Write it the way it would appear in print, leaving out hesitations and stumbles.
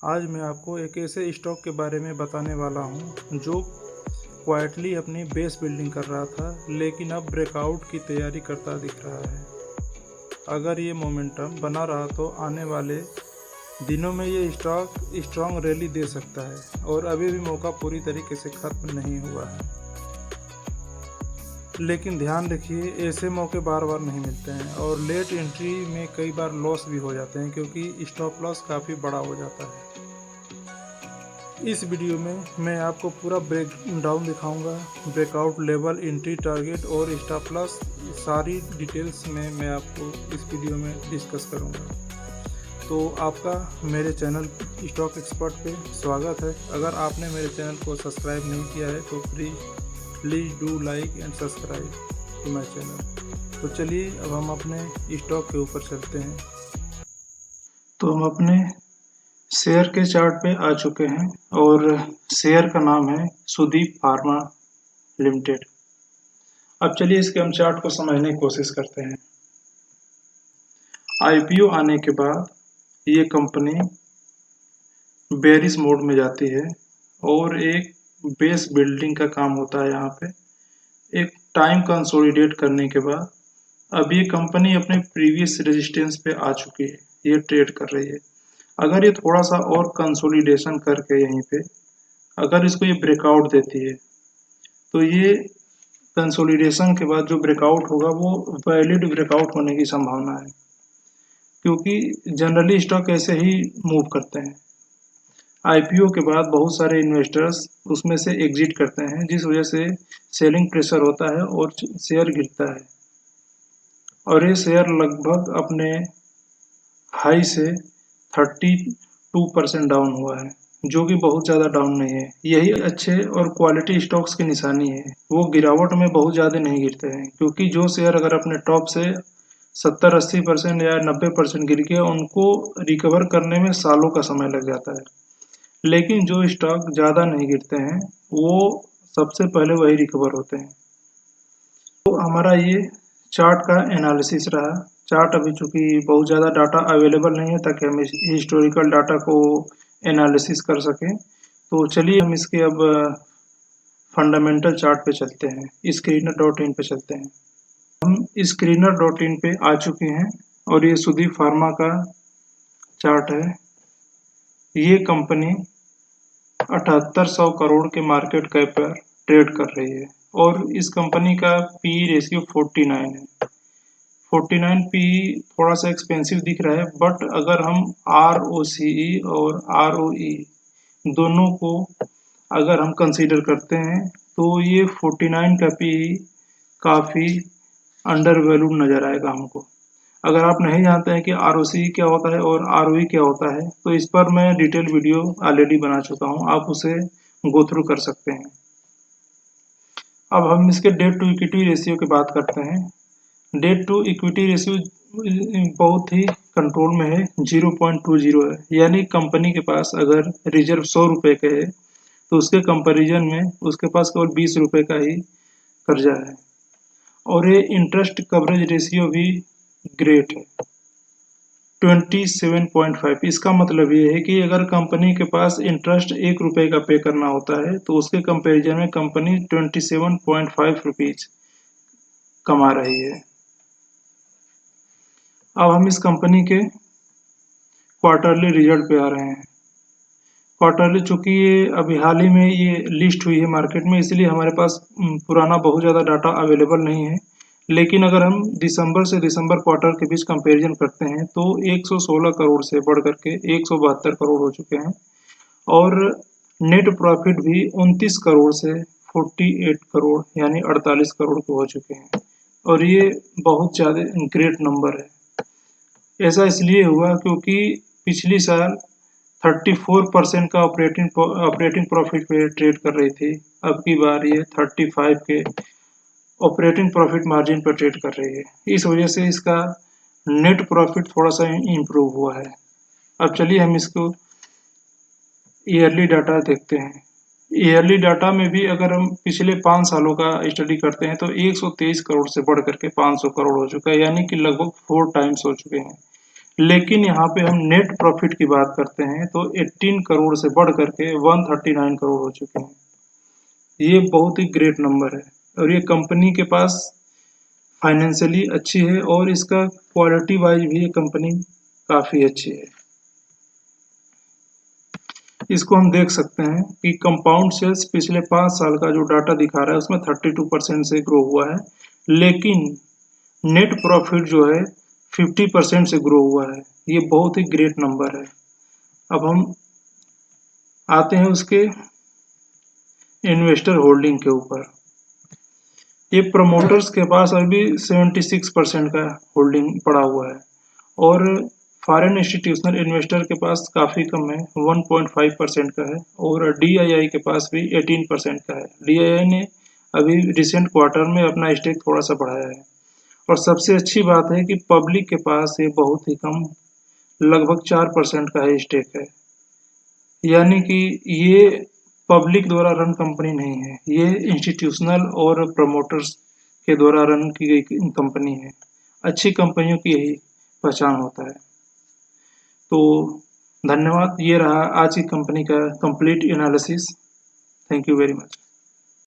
आज मैं आपको एक ऐसे स्टॉक के बारे में बताने वाला हूं जो क्वाइटली अपनी बेस बिल्डिंग कर रहा था, लेकिन अब ब्रेकआउट की तैयारी करता दिख रहा है। अगर ये मोमेंटम बना रहा तो आने वाले दिनों में ये स्टॉक स्ट्रॉन्ग रैली दे सकता है और अभी भी मौका पूरी तरीके से खत्म नहीं हुआ है। लेकिन ध्यान रखिए, ऐसे मौके बार बार नहीं मिलते हैं और लेट एंट्री में कई बार लॉस भी हो जाते हैं क्योंकि स्टॉप लॉस काफ़ी बड़ा हो जाता है। इस वीडियो में मैं आपको पूरा ब्रेक डाउन दिखाऊंगा, ब्रेकआउट लेवल, एंट्री टारगेट और स्टॉप लॉस, सारी डिटेल्स में मैं आपको इस वीडियो में डिस्कस करूंगा। तो आपका मेरे चैनल स्टॉक एक्सपर्ट पे स्वागत है। अगर आपने मेरे चैनल को सब्सक्राइब नहीं किया है तो please do like and subscribe to my channel. तो चलिए अब हम अपने स्टॉक के ऊपर चलते हैं। तो हम अपने शेयर के चार्ट पे आ चुके हैं और शेयर का नाम है सुदीप फार्मा लिमिटेड। अब चलिए इसके हम चार्ट को समझने की कोशिश करते हैं। आईपीओ आने के बाद ये कंपनी बेरिश मोड में जाती है और एक बेस बिल्डिंग का काम होता है। यहाँ पे एक टाइम कंसोलिडेट करने के बाद अब ये कंपनी अपने प्रीवियस रेजिस्टेंस पे आ चुकी है, ये ट्रेड कर रही है। अगर ये थोड़ा सा और कंसोलिडेशन करके यहीं पे अगर इसको ये ब्रेकआउट देती है तो ये कंसोलिडेशन के बाद जो ब्रेकआउट होगा वो वैलिड ब्रेकआउट होने की संभावना है, क्योंकि जनरली स्टॉक ऐसे ही मूव करते हैं। आईपीओ के बाद बहुत सारे इन्वेस्टर्स उसमें से एग्जिट करते हैं, जिस वजह से सेलिंग प्रेशर होता है और शेयर गिरता है। और ये शेयर लगभग अपने हाई से 32% डाउन हुआ है, जो कि बहुत ज़्यादा डाउन नहीं है। यही अच्छे और क्वालिटी स्टॉक्स की निशानी है, वो गिरावट में बहुत ज़्यादा नहीं गिरते हैं, क्योंकि जो शेयर अगर अपने टॉप से 70-80% या 90% गिर गया, उनको रिकवर करने में सालों का समय लग जाता है। लेकिन जो स्टॉक ज़्यादा नहीं गिरते हैं वो सबसे पहले वही रिकवर होते हैं। तो हमारा ये चार्ट का एनालिसिस रहा। चार्ट अभी चूंकि बहुत ज़्यादा डाटा अवेलेबल नहीं है ताकि हम हिस्टोरिकल डाटा को एनालिसिस कर सकें, तो चलिए हम इसके अब फंडामेंटल चार्ट पे चलते हैं, screener.in पे चलते हैं। हम screener.in पे आ चुके हैं और ये सुदीप फार्मा का चार्ट है। ये कंपनी 7800 करोड़ के मार्केट कैप पर ट्रेड कर रही है और इस कंपनी का पी रेशियो 49 है। 49 पी थोड़ा सा एक्सपेंसिव दिख रहा है, बट अगर हम ROCE और ROE दोनों को अगर हम कंसीडर करते हैं तो ये 49 का पी काफ़ी अंडर वैल्यूड नज़र आएगा हमको। अगर आप नहीं जानते हैं कि ROCE क्या होता है और ROE क्या होता है, तो इस पर मैं डिटेल वीडियो ऑलरेडी बना चुका हूँ, आप उसे गो थ्रू कर सकते हैं। अब हम इसके डेट टू इक्विटी रेशियो की बात करते हैं। डेट टू इक्विटी रेशियो बहुत ही कंट्रोल में है, 0.20 है। यानी कंपनी के पास अगर रिजर्व 100 रुपये के है तो उसके कंपैरिजन में उसके पास केवल 20 रुपये का ही कर्जा है। और ये इंटरेस्ट कवरेज रेशियो भी ग्रेट है, 27.5। इसका मतलब ये है कि अगर कंपनी के पास इंटरेस्ट 1 रुपये का पे करना होता है तो उसके कंपैरिजन में कंपनी 27.5 रुपीज कमा रही है। अब हम इस कंपनी के क्वार्टरली रिजल्ट पे आ रहे हैं। क्वार्टरली चूंकि ये अभी हाल ही में ये लिस्ट हुई है मार्केट में, इसलिए हमारे पास पुराना बहुत ज़्यादा डाटा अवेलेबल नहीं है। लेकिन अगर हम दिसंबर से दिसंबर क्वार्टर के बीच कंपैरिजन करते हैं तो 116 करोड़ से बढ़ करके 172 करोड़ हो चुके हैं और नेट प्रॉफिट भी 29 करोड़ से 48 करोड़ यानी 48 करोड़ के हो चुके हैं। और ये बहुत ज़्यादा ग्रेट नंबर है। ऐसा इसलिए हुआ क्योंकि पिछली साल 34% का ऑपरेटिंग प्रॉफिट पे ट्रेड कर रही थी, अब की बार ये 35 के ऑपरेटिंग प्रॉफिट मार्जिन पर ट्रेड कर रही है। इस वजह से इसका नेट प्रॉफिट थोड़ा सा इम्प्रूव हुआ है। अब चलिए हम इसको ईयरली डाटा देखते हैं। ईयरली डाटा में भी अगर हम पिछले 5 सालों का स्टडी करते हैं तो 123 करोड़ से बढ़ करके 500 करोड़ हो चुका है, यानी कि लगभग 4 टाइम्स हो चुके हैं। लेकिन यहाँ पे हम नेट प्रॉफिट की बात करते हैं तो 18 करोड़ से बढ़ करके 139 करोड़ हो चुके हैं। ये बहुत ही ग्रेट नंबर है और ये कंपनी के पास फाइनेंशियली अच्छी है और इसका क्वालिटी वाइज भी ये कंपनी काफ़ी अच्छी है। इसको हम देख सकते हैं कि कंपाउंड सेल्स पिछले 5 साल का जो डाटा दिखा रहा है उसमें 32% से ग्रो हुआ है, लेकिन नेट प्रॉफिट जो है 50% से ग्रो हुआ है। ये बहुत ही ग्रेट नंबर है। अब हम आते हैं उसके इन्वेस्टर होल्डिंग के ऊपर। ये प्रमोटर्स के पास अभी 76% का होल्डिंग पड़ा हुआ है और फॉरेन इंस्टीट्यूशनल इन्वेस्टर के पास काफ़ी कम है, 1.5% का है और डीआईआई के पास भी 18% का है। डीआईआई ने अभी रिसेंट क्वार्टर में अपना स्टेक थोड़ा सा बढ़ाया है और सबसे अच्छी बात है कि पब्लिक के पास ये बहुत ही कम, लगभग 4% का ही स्टेक है। यानी कि ये पब्लिक द्वारा रन कंपनी नहीं है, ये इंस्टीट्यूशनल और प्रमोटर्स के द्वारा रन की गई कंपनी है। अच्छी कंपनियों की यही पहचान होता है। तो धन्यवाद। ये रहा आज की कंपनी का complete analysis. Thank you very much.